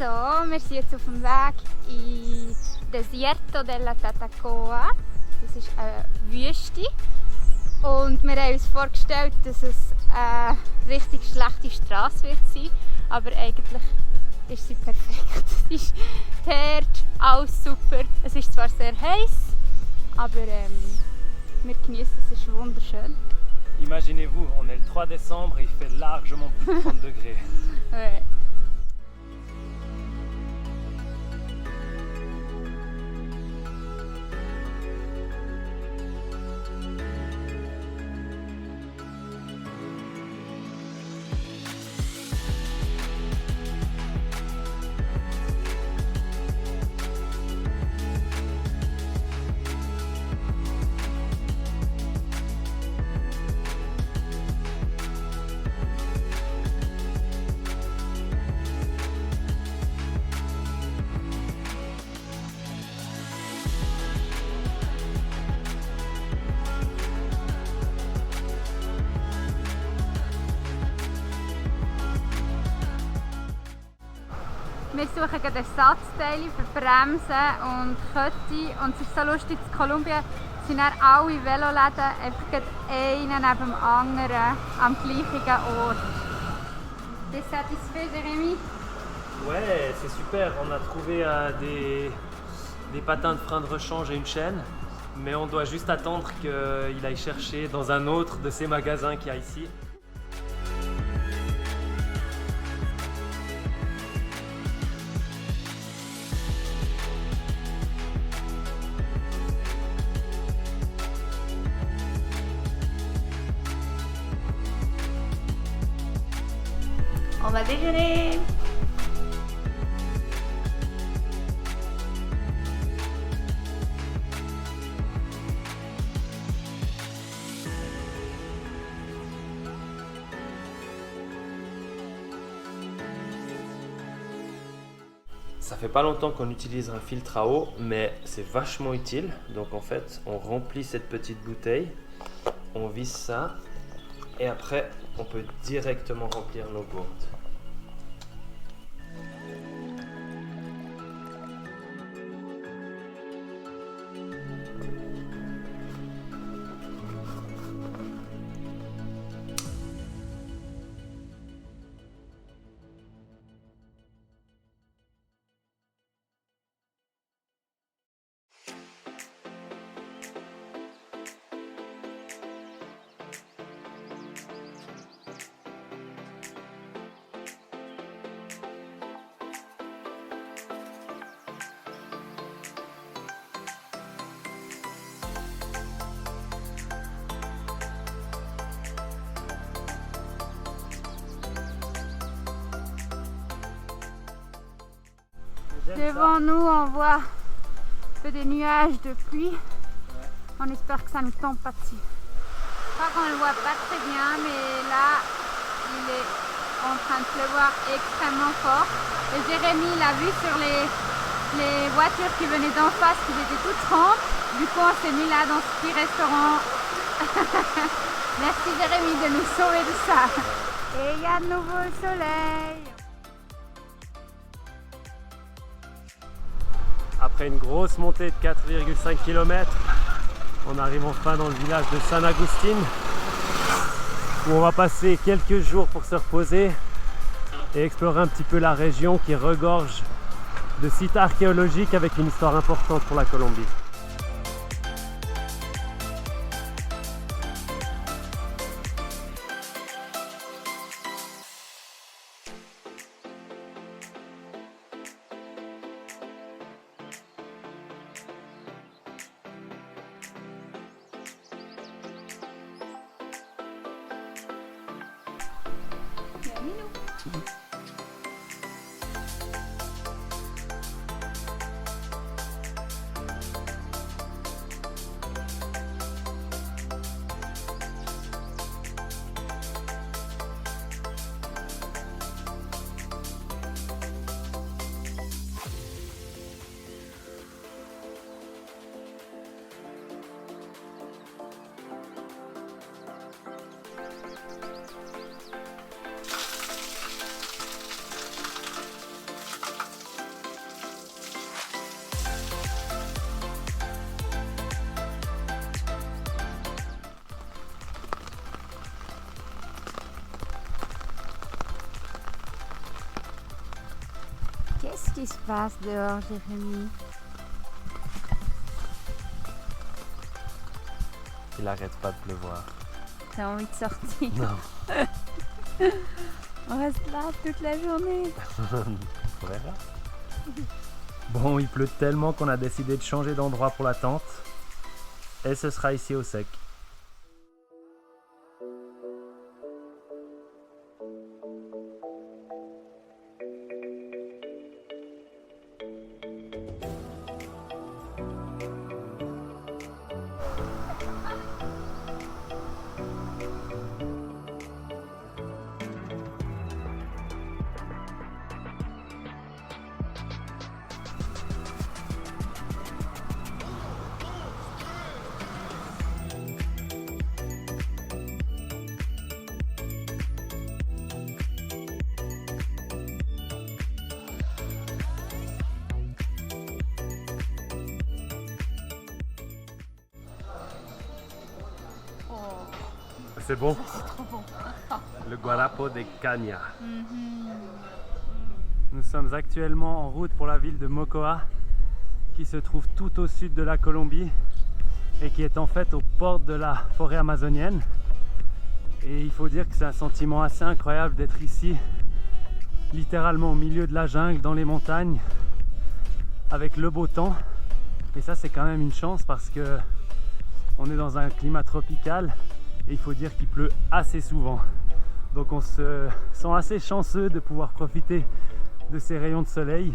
Also, wir sind jetzt auf dem Weg in Desierto della Tatacoa. Das ist eine Wüste. Und wir haben uns vorgestellt, dass es eine richtig schlechte Straße wird sein. Aber eigentlich ist sie perfekt. Sie ist hart, alles super. Es ist zwar sehr heiß, aber wir genießen es, es ist wunderschön. Imaginez-vous, on est le 3 décembre et il fait largement plus de 30 degrés. Ouais. Wir suchen gerade Ersatzteile für Bremsen und Kötti. Und es ist so lustig, in Kolumbien sind dann alle Veloläden einfach gerade einen neben dem anderen am gleichen Ort. T'es satisfait, Jérémy? Ouais, c'est super. On a trouvé des patins de frein de rechange et une chaîne. Mais on doit juste attendre qu'il aille chercher dans un autre de ces magasins qu'il y a ici. On va déjeuner! Ça fait pas longtemps qu'on utilise un filtre à eau, mais c'est vachement utile. Donc en fait, on remplit cette petite bouteille, on visse ça, et après, on peut directement remplir nos gourdes. Devant nous, on voit un peu des nuages de pluie. On espère que ça ne tombe pas dessus. Je crois qu'on ne le voit pas très bien, mais là, il est en train de pleuvoir extrêmement fort. Et Jérémy l'a vu sur les voitures qui venaient d'en face, qui étaient toutes trempes. Du coup, on s'est mis là dans ce petit restaurant. Merci Jérémy de nous sauver de ça. Et il y a de nouveau le soleil. Après une grosse montée de 4,5 km, on arrive enfin dans le village de San Agustín, où on va passer quelques jours pour se reposer et explorer un petit peu la région qui regorge de sites archéologiques avec une histoire importante pour la Colombie. qui se passe dehors, Jérémy? Il arrête pas de pleuvoir. T'as envie de sortir? Non. On reste là toute la journée. On verra. Bon, il pleut tellement qu'on a décidé de changer d'endroit pour la tente. Et ce sera ici au sec. C'est bon? C'est trop bon. Le Guarapo de Caña. Nous sommes actuellement en route pour la ville de Mocoa, qui se trouve tout au sud de la Colombie et qui est en fait aux portes de la forêt amazonienne. Et il faut dire que c'est un sentiment assez incroyable d'être ici, littéralement au milieu de la jungle, dans les montagnes, avec le beau temps. Et ça, c'est quand même une chance parce que on est dans un climat tropical et il faut dire qu'il pleut assez souvent. Donc on se sent assez chanceux de pouvoir profiter de ces rayons de soleil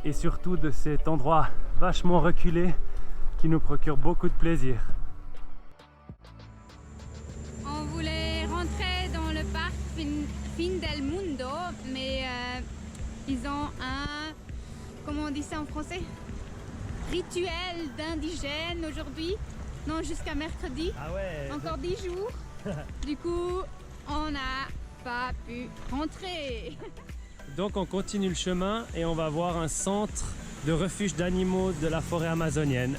et surtout de cet endroit vachement reculé qui nous procure beaucoup de plaisir. On voulait rentrer dans le parc Fin del Mundo, mais ils ont un, comment on dit ça en français? Rituel d'indigène aujourd'hui. Non, jusqu'à mercredi. Ah ouais. Encore 10 jours. Du coup, on n'a pas pu rentrer. Donc on continue le chemin et on va voir un centre de refuge d'animaux de la forêt amazonienne.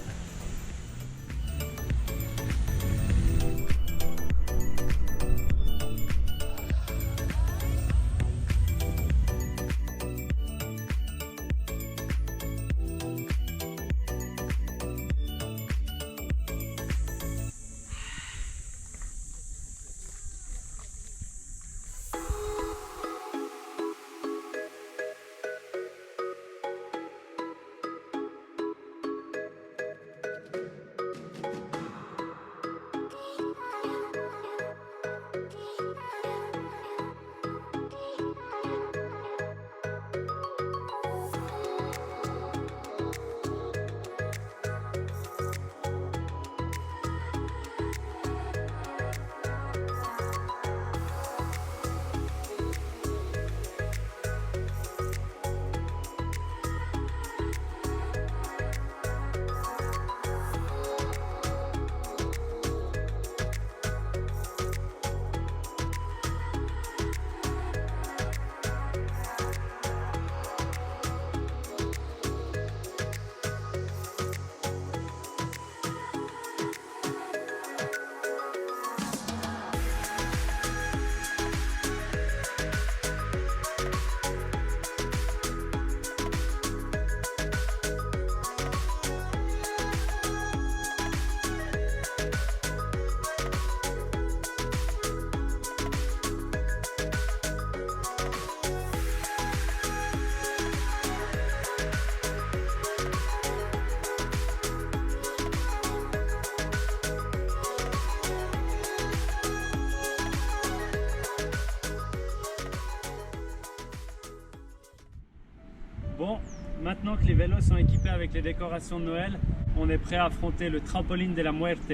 Bon, maintenant que les vélos sont équipés avec les décorations de Noël, on est prêt à affronter le Trampoline de la Muerte.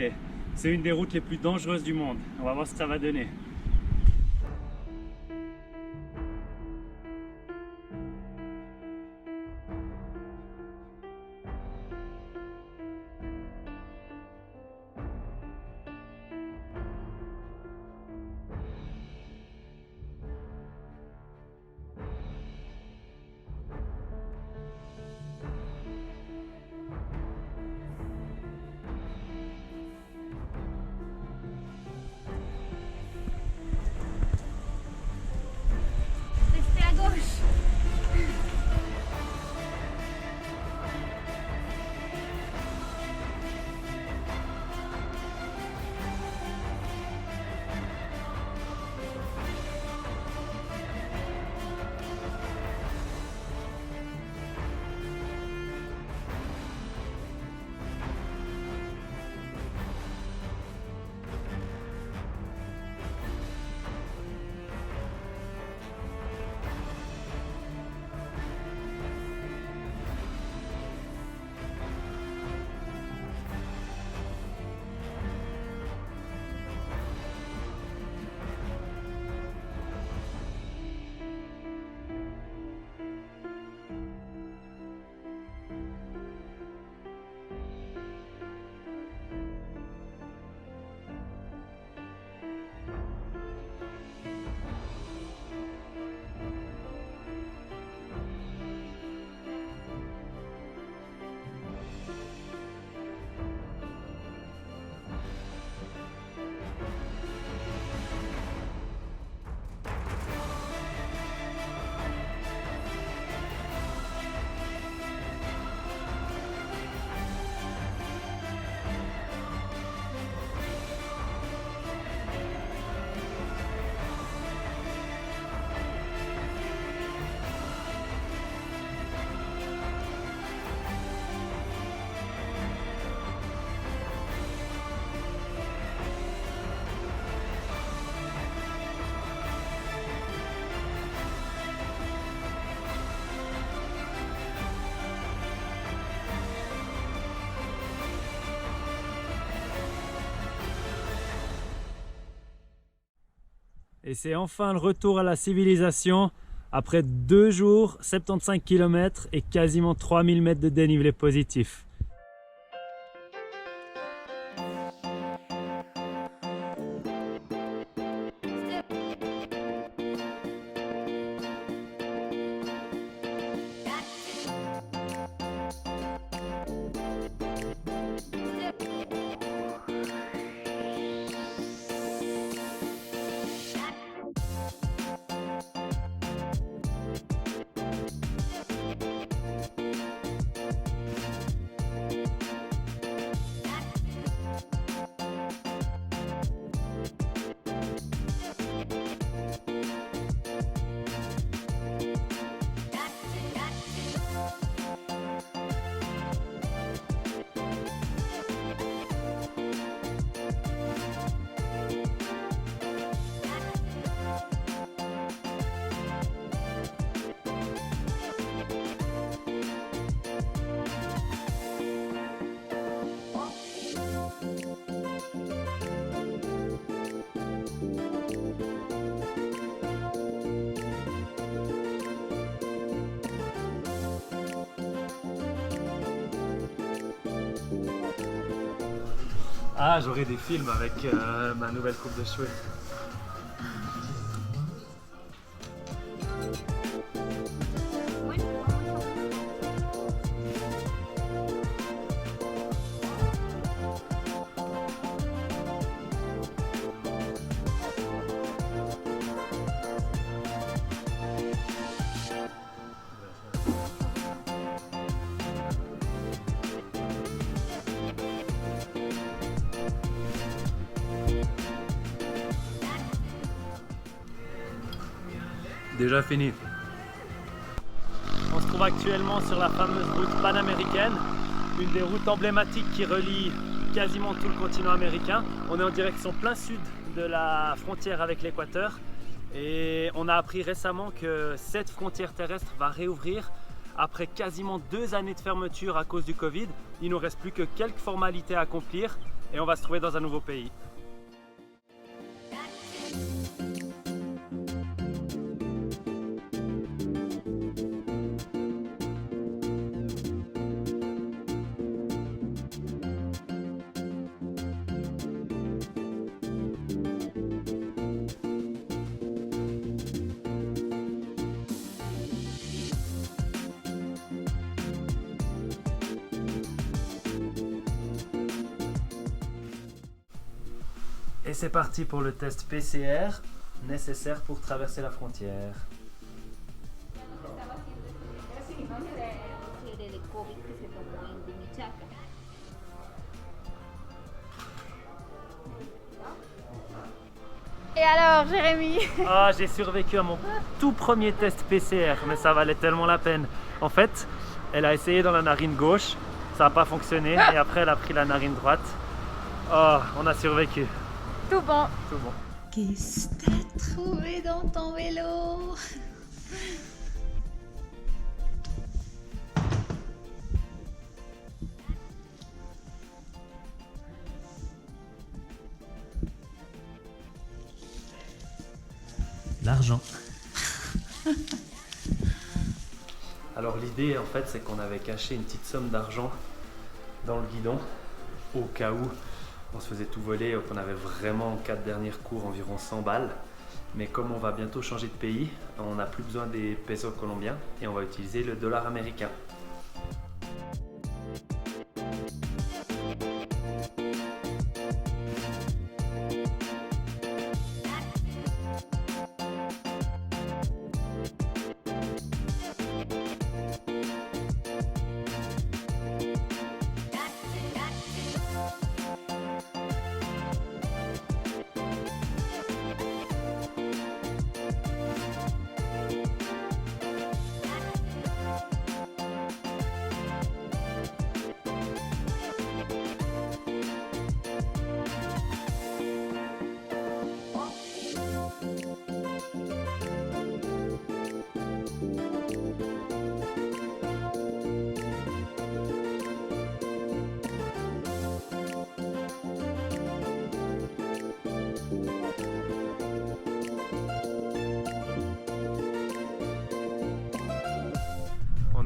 C'est une des routes les plus dangereuses du monde. On va voir ce que ça va donner. Et c'est enfin le retour à la civilisation après 2 jours, 75 km et quasiment 3000 mètres de dénivelé positif. Ah, j'aurai des films avec ma nouvelle coupe de cheveux. Déjà fini. On se trouve actuellement sur la fameuse route panaméricaine, une des routes emblématiques qui relie quasiment tout le continent américain. On est en direction plein sud de la frontière avec l'Équateur et on a appris récemment que cette frontière terrestre va réouvrir après quasiment 2 années de fermeture à cause du Covid. Il nous reste plus que quelques formalités à accomplir et on va se trouver dans un nouveau pays. Et c'est parti pour le test PCR nécessaire pour traverser la frontière. Et alors, Jérémy? Ah, j'ai survécu à mon tout premier test PCR, mais ça valait tellement la peine. En fait, elle a essayé dans la narine gauche, ça n'a pas fonctionné, et après elle a pris la narine droite. Oh, on a survécu. Tout bon. Tout bon. Qu'est-ce que t'as trouvé dans ton vélo? L'argent. Alors l'idée en fait c'est qu'on avait caché une petite somme d'argent dans le guidon au cas où on se faisait tout voler, qu'on avait vraiment en 4 dernières cours environ 100 balles. Mais comme on va bientôt changer de pays, on n'a plus besoin des pesos colombiens et on va utiliser le dollar américain.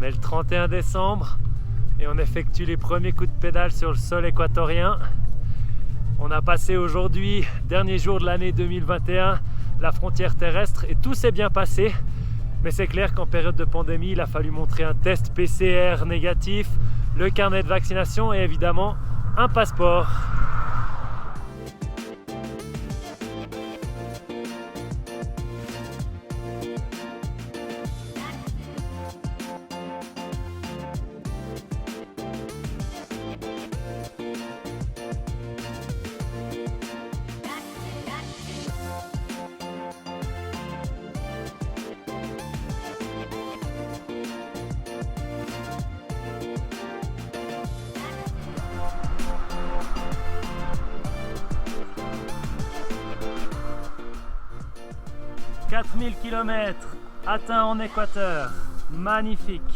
est le 31 décembre et on effectue les premiers coups de pédale sur le sol équatorien. On a passé aujourd'hui, dernier jour de l'année 2021, la frontière terrestre et tout s'est bien passé. Mais c'est clair qu'en période de pandémie, il a fallu montrer un test PCR négatif, le carnet de vaccination et évidemment un passeport. « 4000 km atteints en Équateur, magnifique.